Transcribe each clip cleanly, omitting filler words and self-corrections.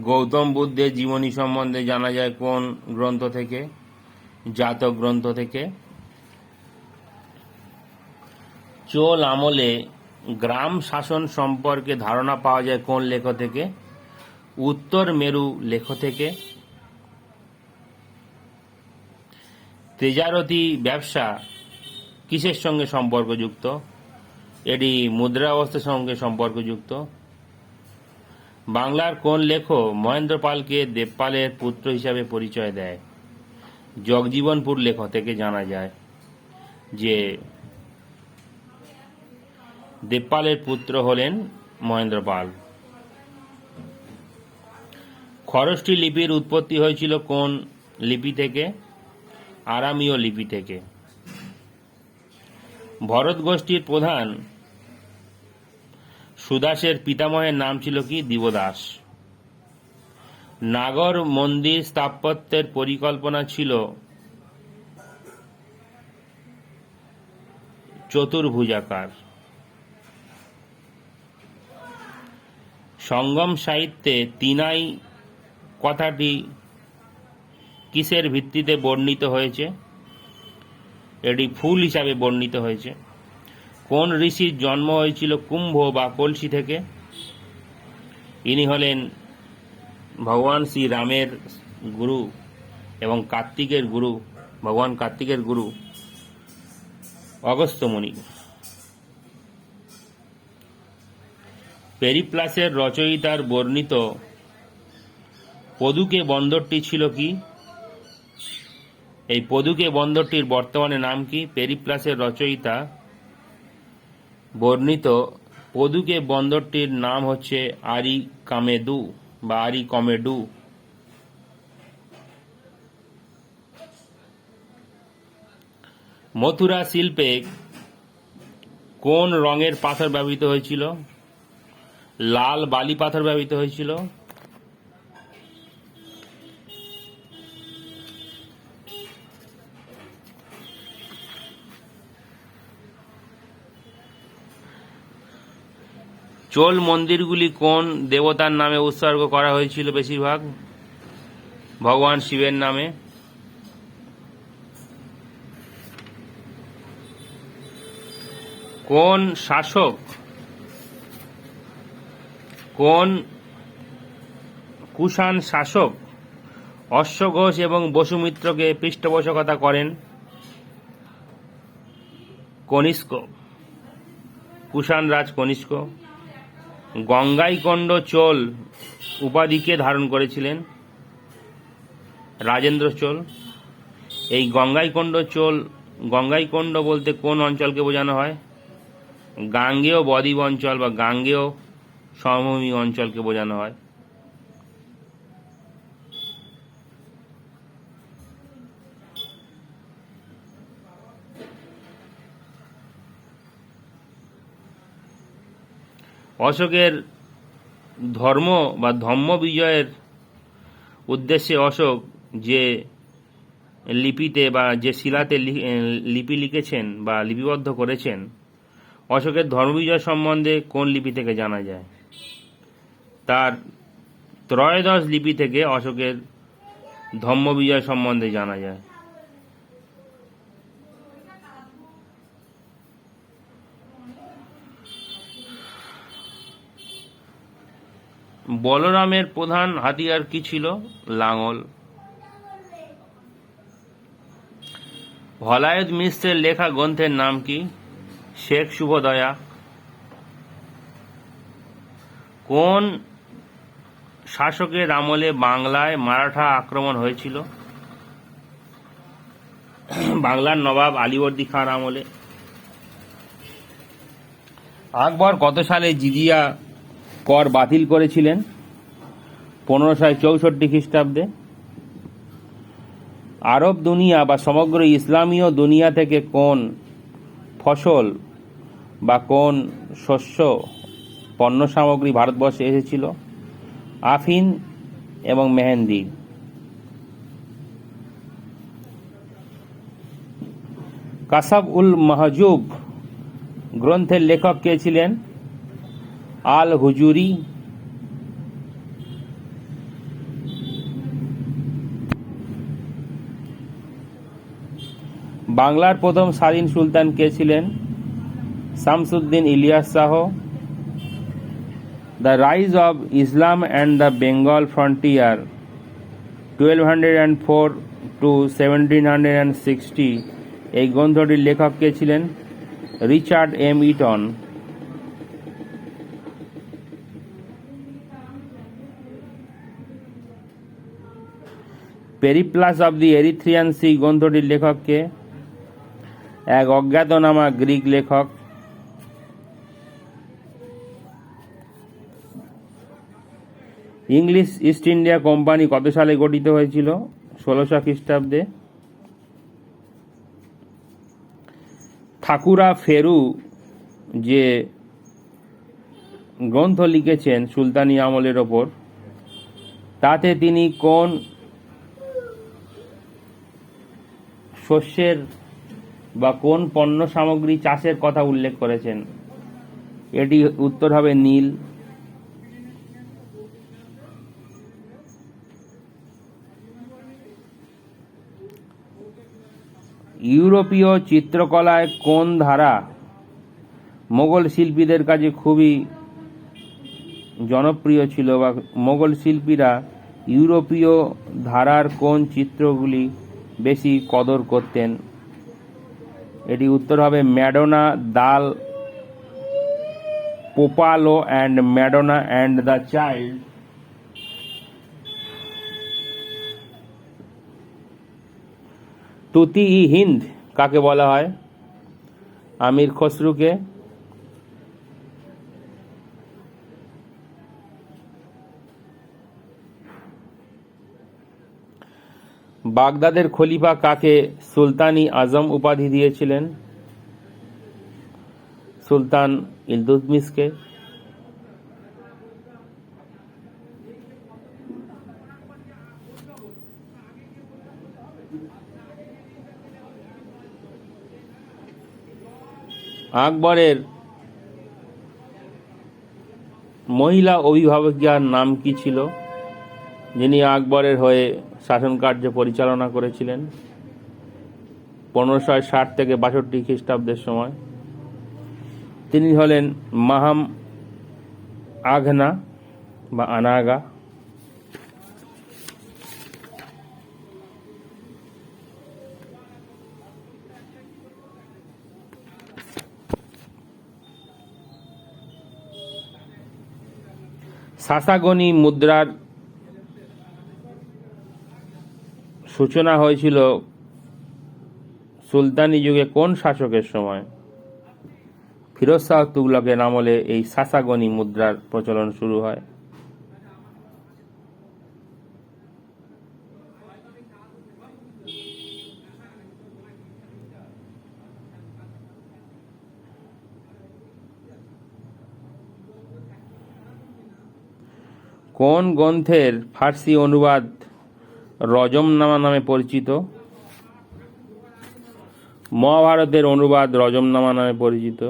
গৌতম বুদ্ধের জীবনী সম্বন্ধে জানা যায় কোন গ্রন্থ থেকে? জাতক গ্রন্থ থেকে। চোল আমলে গ্রাম শাসন সম্পর্কে ধারণা পাওয়া যায় কোন লেখ থেকে? উত্তর মেরু লেখ থেকে। তেজারতি ব্যবসা কিসের সঙ্গে সম্পর্কযুক্ত? এটি মুদ্রা ব্যবস্থার সঙ্গে সম্পর্কযুক্ত। বাংলার কোন লেখক মহেন্দ্র পালকে দেবপালের পুত্র হিসাবে পরিচয় দেয়? জগজীবনপুর লেখ থেকে জানা যায় যে দেবপালের পুত্র হলেন মহেন্দ্র পাল। খরষ্টি লিপির উৎপত্তি হয়েছিল কোন লিপি থেকে? আরামীয় লিপি থেকে। ভরত গোষ্ঠীর প্রধান সুদাসের পিতামহের নাম ছিল কি? দিবদাস। নাগর মন্দির স্থাপত্যের পরিকল্পনা ছিল চতুর্ভুজাকার। সঙ্গম সাহিত্যে তিনাই কথাটি কিসের ভিত্তিতে বর্ণিত হয়েছে? এটি ফুল হিসাবে বর্ণিত হয়েছে। কোন ঋষির জন্ম হয়েছিল কুম্ভ বা কলসি থেকে? ইনি হলেন ভগবান শ্রী রামের গুরু এবং কার্তিকের গুরু, ভগবান কার্তিকের গুরু অগস্ত্য মুনি। পেরিপ্লাসের রচয়িতার বর্ণিত পদুকে বন্দরটি ছিল কি? এই পদুকে বন্দরটির বর্তমানে নাম কি? পেরিপ্লাসের রচয়িতা বর্ণিত পদুকে বন্দরটির নাম হচ্ছে আরিকামেদু বা আরিকমেডু। মথুরা শিল্পে কোন রঙের পাথর ব্যবহৃত হয়েছিল? লাল বালি পাথর ব্যবহৃত হয়েছিল। চোল মন্দিরগুলি কোন দেবতার নামে উৎসর্গ করা হয়েছিল? বেশিরভাগ ভগবান শিবের নামে। কোন শাসক কোন কুষাণ শাসক অশ্বঘোষ এবং বসুমিত্রকে পৃষ্ঠপোষকতা করেন? কনিষ্ক, কুষাণ রাজ কনিষ্ক। গঙ্গাইকোন্ড চোল উপাধিকে ধারণ করেছিলেন? রাজেন্দ্র চোল। এই গঙ্গাইকোন্ড বলতে কোন অঞ্চলকে বোঝানো হয়? গাঙ্গেয় বদ্বীপ অঞ্চল বা গাঙ্গেয় সমভূমি অঞ্চলকে বোঝানো হয়। অশোকের ধর্ম বা ধম্ম বিজয়ের উদ্দেশ্যে অশোক যে লিপিতে বা যে শিলাতে লিপি লিখেছেন বা লিপিবদ্ধ করেছেন, অশোকের ধর্মবিজয় সম্বন্ধে কোন লিপি থেকে জানা যায়? তার ত্রয়োদশ লিপি থেকে অশোকের ধম্মবিজয় সম্বন্ধে জানা যায়। বলরামের প্রধান হাতিয়ার কি ছিল? লাঙল। হলায়ত মিশ্রের লেখা গ্রন্থের নাম কি? শেখ শুভদয়া। কোন শাসকের আমলে বাংলায় মারাঠা আক্রমণ হয়েছিল? বাংলার নবাব আলীবর্দী খাঁর আমলে। আকবর কত সালে জিজিয়া কর বাতিল করেছিলেন? 1564 খ্রিস্টাব্দে। আরব দুনিয়া বা সমগ্র ইসলামীয় দুনিয়া থেকে কোন ফসল বা কোন শস্য পণ্য সামগ্রী ভারতবর্ষে এসেছিল? আফিন এবং মেহেন্দি। কাসাব উল মাহজুব গ্রন্থের লেখক কে ছিলেন? আল হুজুরি। বাংলার প্রথম স্বাধীন সুলতান কে ছিলেন? Shamsuddin Ilyas Shah. The rise of Islam and the Bengal frontier 1204 to 1760 এই গ্রন্থটির লেখক কে ছিলেন? Richard M Eaton. Periplus of the Erythraean Sea গ্রন্থটির লেখক কে? এক অজ্ঞাতনামা গ্রিক লেখক। ইংলিশ ইস্ট ইন্ডিয়া কোম্পানি কত সালে গঠিত হয়েছিল? 1600 খ্রিস্টাব্দে। ঠাকুরা ফেরু যে গ্রন্থ লিখেছেন সুলতানি আমলের ওপর, তাতে তিনি কোন শস্যের বা কোন পণ্য সামগ্রী চাষের কথা উল্লেখ করেছেন? এটি উত্তর হবে নীল। ইউরোপীয় চিত্রকলায় কোন ধারা মোগল শিল্পীদের কাছে খুবই জনপ্রিয় ছিল, বা মোগল শিল্পীরা ইউরোপীয় ধারার কোন চিত্রগুলি বেশি কদর করতেন? এটি উত্তর হবে Madonna, del Popolo and Madonna and the child. Tuti ই হিন্দ কাকে বলা হয়? আমির খসরুকে। বাগদাদের খলিফা কাকে সুলতানি আজম উপাধি দিয়েছিলেন? সুলতান ইলতুৎমিশকে। আকবরের মহিলা অভিভাবকিয়ার নাম কি ছিল, যিনি আকবরের হয়ে শাসন কার্য পরিচালনা করেছিলেন 1560 থেকে 62 খ্রিস্টাব্দের সময়? তিনি হলেন মাহাম আঘনা বা আনাগা। সাসাগনি মুদ্রার সূচনা হয়েছিল সুলতানি যুগে কোন শাসকের সময়? ফিরোজ শাহ তুগলকের আমলে এই সাসাগনি মুদ্রার প্রচলন শুরু হয়। কোন গ্রন্থের ফার্সি অনুবাদ রজমনামা নামে পরিচিত? মহাভারতের অনুবাদ রজমনামা নামে পরিচিত।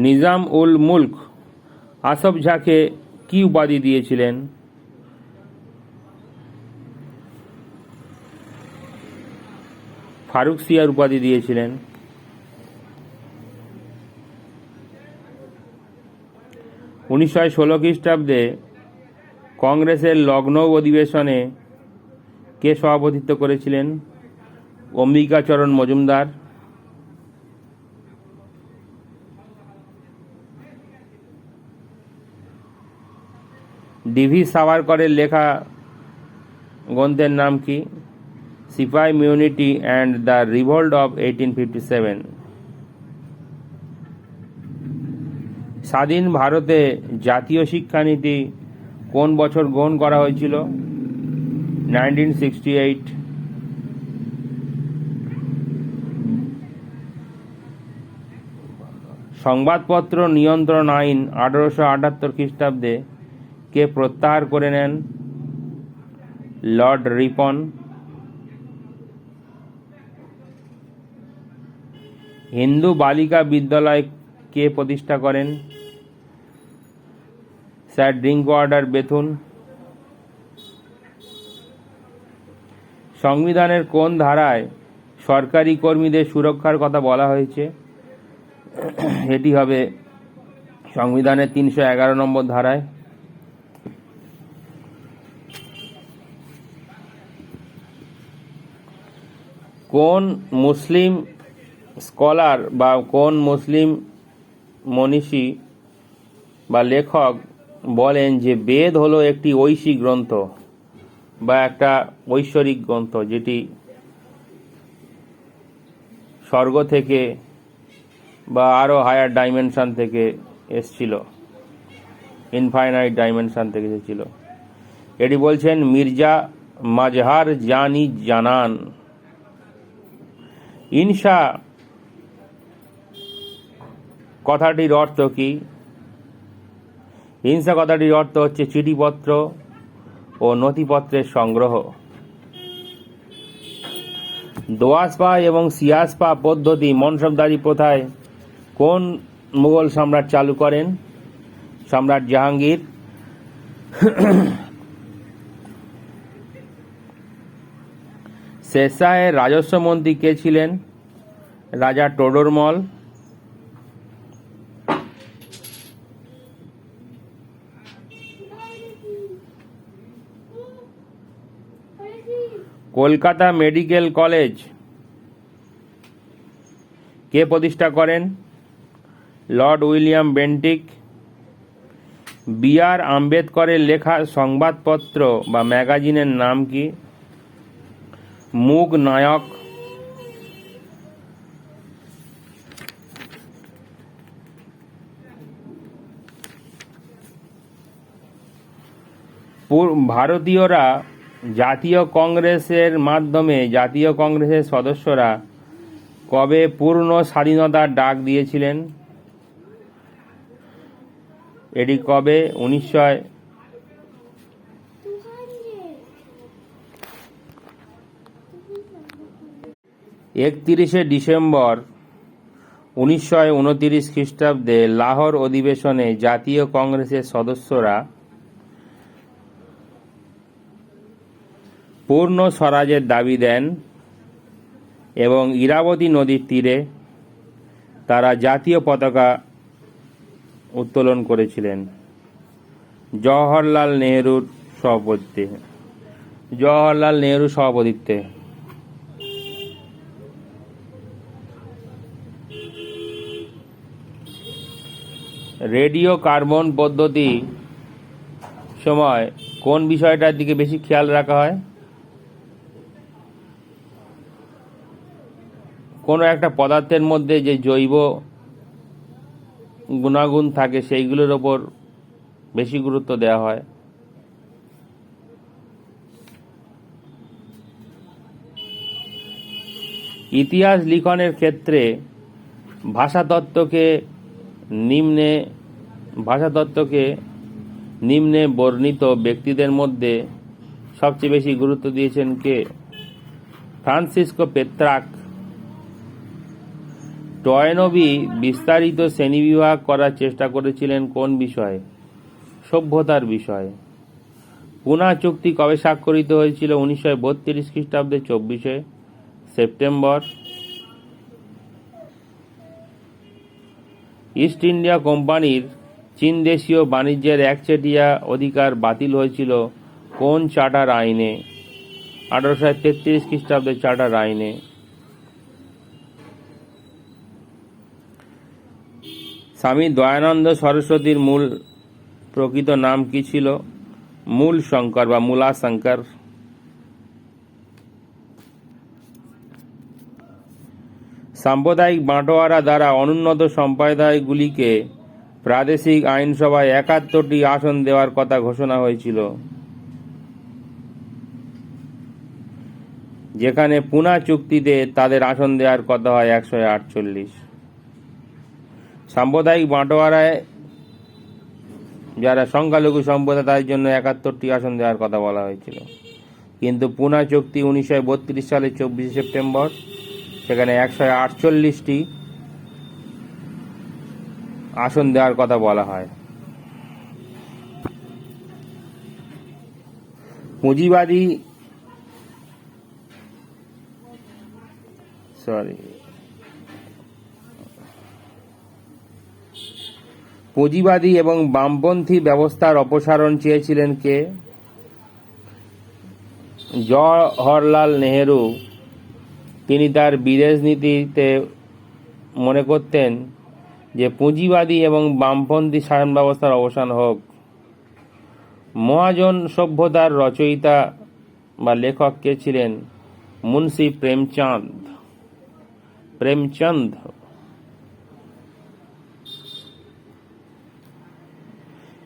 নিজাম উল মুলক আসফ ঝাকে কি উপাধি দিয়েছিলেন? ফারুকসিয়ার উপাধি দিয়েছিলেন। উনিশশো 16 খ্রিস্টাব্দে কংগ্রেসের লখনৌ অধিবেশনে কে সভাপতিত্ব করেছিলেন? অম্বিকাচরণ মজুমদার। ডিভি সাভারকরের লেখা গ্রন্থের নাম কি? সিপাহি মিউনিটি অ্যান্ড দ্য রিভোল্ট অফ 1857। স্বাধীন ভারতে জাতীয় শিক্ষানীতি কোন বছর গ্রহণ করা হয়েছিল? 1968। সংবাদপত্র নিয়ন্ত্রণ আইন 1878 খ্রিস্টাব্দে কে প্রত্যাহার করে নেন? লর্ড রিপন। হিন্দু বালিকা বিদ্যালয় কে প্রতিষ্ঠা করেন? Sir drink water Bethune. সংবিধানের কোন ধারায় সরকারি কর্মীদের সুরক্ষার কথা বলা হয়েছে? এটি হবে সংবিধানের 311 নম্বর ধারায়। কোন মুসলিম স্কলার বা কোন মুসলিম মনীষী বা লেখক বলেন যে বেদ হলো একটি ঐশী গ্রন্থ বা একটা ঐশ্বরিক গ্রন্থ, যেটি স্বর্গ থেকে বা আরো হায়ার ডাইমেনশন থেকে এসেছিল, ইনফাইনাইট ডাইমেনশন থেকে এসেছিল। এটি বলছেন মির্জা মাজহার জানি জানান। ইনসা কথাটির অর্থ কি? হিংসা কথাটির অর্থ হচ্ছে চিঠিপত্র ও নথিপত্রের সংগ্রহ। দোয়াসপা এবং সিয়াসপা পদ্ধতি মনসবদারি প্রথায় কোন মুঘল সম্রাট চালু করেন? সম্রাট জাহাঙ্গীর। শেরশাহের রাজস্ব মন্ত্রী কে ছিলেন? রাজা টোডরমল। কলকাতা মেডিকেল কলেজ কে প্রতিষ্ঠা করেন? Lord William Bentinck. বি আর আম্বেদকরের লেখা সংবাদপত্র বা ম্যাগাজিনের নাম কি? মুগ নায়ক। ভারতীয়রা জাতীয় কংগ্রেসের মাধ্যমে জাতীয় কংগ্রেসের সদস্যরা কবে পূর্ণ স্বাধীনতার ডাক দিয়েছিলেন? এটি কবে? 31 ডিসেম্বর 1929 খ্রিস্টাব্দে লাহোর অধিবেশনে জাতীয় কংগ্রেসের সদস্যরা পূর্ণ স্বরাজের দাবি দেন এবং ইরাবতী নদীর তীরে তারা জাতীয় পতাকা উত্তোলন করেছিলেন জওহরলাল নেহরুর সভাপতিত্বে। রেডিও কার্বন পদ্ধতি সময় কোন বিষয়টার দিকে বেশি খেয়াল রাখা হয়? কোনো একটা পদার্থের মধ্যে যে জৈব গুণাগুণ থাকে সেইগুলোর ওপর বেশি গুরুত্ব দেওয়া হয়। ইতিহাস লিখনের ক্ষেত্রে ভাষাতত্ত্বকে নিম্নে বর্ণিত ব্যক্তিদের মধ্যে সবচেয়ে বেশি গুরুত্ব দিয়েছেন কে? Francisco Petrarch. টয়নবী বিস্তারিত শ্রেণীবিভাগ করার চেষ্টা করেছিলেন কোন বিষয়ে? সভ্যতার বিষয়ে। পুনা চুক্তি কবে স্বাক্ষরিত হয়েছিল? 1932 খ্রিস্টাব্দে 24 সেপ্টেম্বর। ইস্ট ইন্ডিয়া কোম্পানির চীন দেশীয় বাণিজ্যের একচেটিয়া অধিকার বাতিল হয়েছিল কোন চার্টার আইনে? 1833 খ্রিস্টাব্দে চার্টার আইনে। স্বামী দয়ানন্দ সরস্বতীর মূল প্রকৃত নাম কি ছিল? মূল শঙ্কর বা মূলাশঙ্কর। সাম্প্রদায়িক বাঁটোয়ারা দ্বারা অনুন্নত সম্প্রদায়গুলিকে প্রাদেশিক আইনসভায় 71টি আসন দেওয়ার কথা ঘোষণা হয়েছিল, যেখানে পুনা চুক্তিতে তাদের আসন দেওয়ার কথা হয় 148। সাম্প্রদায়িক বাঁটোয়ারায় যারা সংখ্যালঘু সম্প্রদায় তাদের জন্য 71টি আসন দেওয়ার কথা বলা হয়েছিল, কিন্তু পুনা চুক্তি 1932 সালের 24 সেপ্টেম্বর সেখানে 148টি আসন দেওয়ার কথা বলা হয়। পুঁজিবাদী এবং বামপন্থী ব্যবস্থার অপসারণ চেয়েছিলেন কে? জওহরলাল নেহেরু। তিনি তার বিদেশ নীতিতে মনে করতেন যে পুঁজিবাদী এবং বামপন্থী শাসন ব্যবস্থার অবসান হোক। মহাজন সভ্যতার রচয়িতা বা লেখক কে ছিলেন? Munshi Premchand.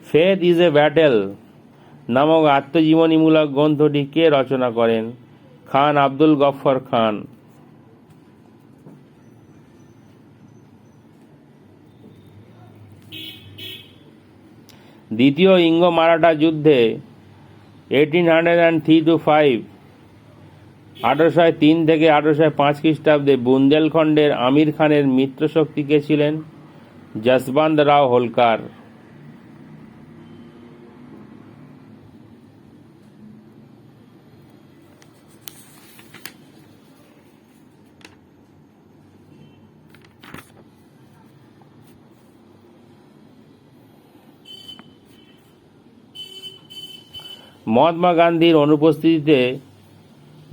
Faith is a battle নামক আত্মজীবনীমূলক গ্রন্থটি কে রচনা করেন? খান আব্দুল গফফর খান। দ্বিতীয় ইঙ্গ মারাঠা যুদ্ধে 1803-5 1803 থেকে 1805 খ্রিস্টাব্দে বুন্দেলখণ্ডের আমির খানের মিত্রশক্তি কে ছিলেন? যশবন্ত রাও হোলকার। মহাত্মা গান্ধীর অনুপস্থিতিতে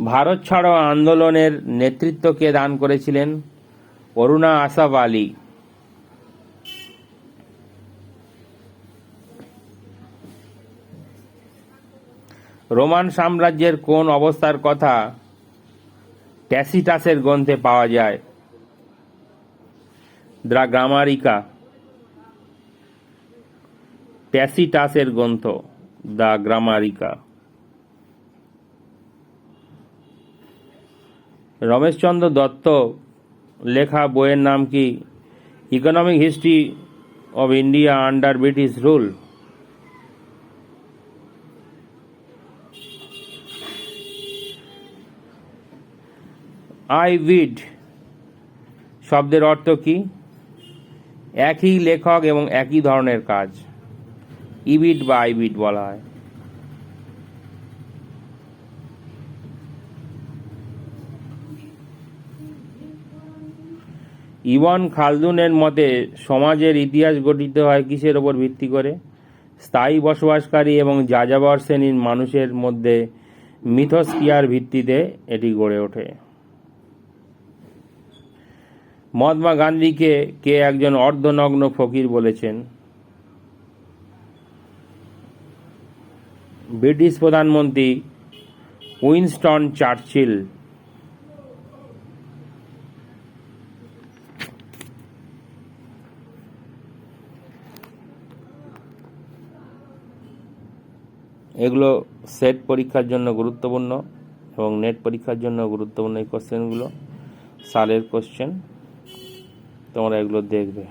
ভারত ছাড়ো আন্দোলনের নেতৃত্ব কে দান করেছিলেন? অরুণা আসাফ আলী। রোমান সাম্রাজ্যের কোন অবস্থার কথা ট্যাসিটাসের গ্রন্থে পাওয়া যায়? দ্য গ্রামারিকা। ট্যাসিটাসের গ্রন্থ দ্য গ্রামারিকা। রমেশচন্দ্র দত্ত লেখা বইয়ের নাম কি? Economic history of India under British rule. আইভিড শব্দের অর্থ কি? একই লেখক এবং একই ধরনের কাজ। ইবিড বা আইবিড বলা হয়। ইবন খালদুনের মতে সমাজের ইতিহাস গঠিত হয় কিসের ওপর ভিত্তি করে? স্থায়ী বসবাসকারী এবং যাযাবর শ্রেণীর মানুষের মধ্যে মিথস্ক্রিয়ার ভিত্তিতে এটি গড়ে ওঠে। মহাত্মা গান্ধীকে কে একজন অর্ধনগ্ন ফকির বলেছেন? ব্রিটিশ প্রধানমন্ত্রী উইনস্টন চার্চিল। এগুলো সেট পরীক্ষার জন্য গুরুত্বপূর্ণ এবং নেট পরীক্ষার জন্য গুরুত্বপূর্ণ এই কোশ্চেনগুলো, সালের কোশ্চেন। তোমরা এগুলো দেখবে।